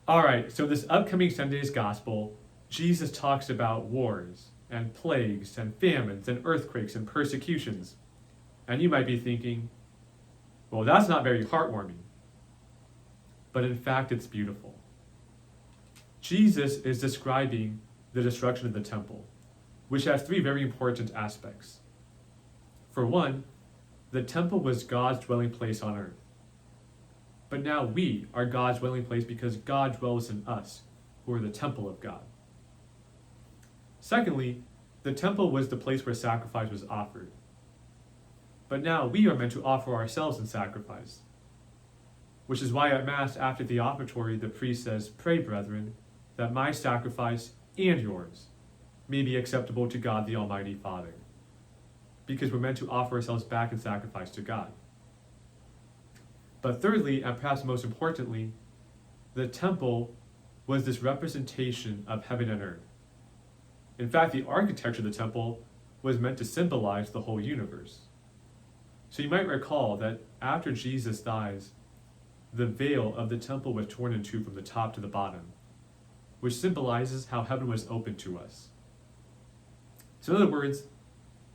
All right, so this upcoming Sunday's gospel, Jesus talks about wars and plagues and famines and earthquakes and persecutions. And you might be thinking, well, that's not very heartwarming. But in fact, it's beautiful. Jesus is describing the destruction of the temple, which has three very important aspects. For one, the temple was God's dwelling place on earth. But now we are God's dwelling place because God dwells in us, who are the temple of God. Secondly, the temple was the place where sacrifice was offered. But now we are meant to offer ourselves in sacrifice. Which is why at Mass, after the offertory, the priest says, "Pray, brethren, that my sacrifice and yours may be acceptable to God the Almighty Father." Because we're meant to offer ourselves back in sacrifice to God. But thirdly, and perhaps most importantly, the temple was this representation of heaven and earth. In fact, the architecture of the temple was meant to symbolize the whole universe. So you might recall that after Jesus dies, the veil of the temple was torn in two from the top to the bottom, which symbolizes how heaven was open to us. So in other words,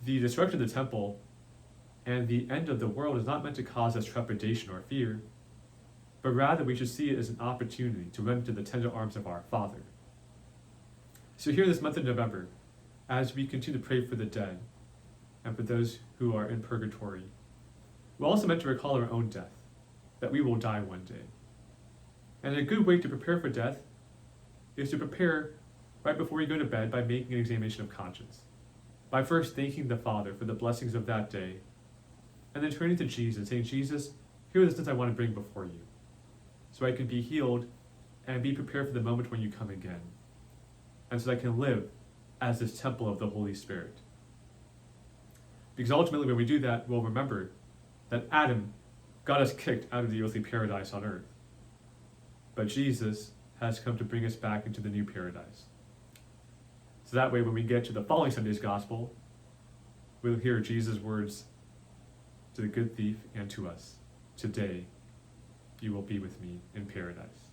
the destruction of the temple and the end of the world is not meant to cause us trepidation or fear, but rather we should see it as an opportunity to run into the tender arms of our Father. So here this month of November, as we continue to pray for the dead and for those who are in purgatory, we're also meant to recall our own death, that we will die one day. And a good way to prepare for death is to prepare right before you go to bed by making an examination of conscience, by first thanking the Father for the blessings of that day, and then turning to Jesus, saying, "Jesus, here are the sins I want to bring before you, so I can be healed and be prepared for the moment when you come again, and so that I can live as this temple of the Holy Spirit." Because ultimately when we do that, we'll remember that Adam got us kicked out of the earthly paradise on earth, but Jesus has come to bring us back into the new paradise. So that way when we get to the following Sunday's gospel, we'll hear Jesus' words to the good thief and to us, "Today you will be with me in paradise."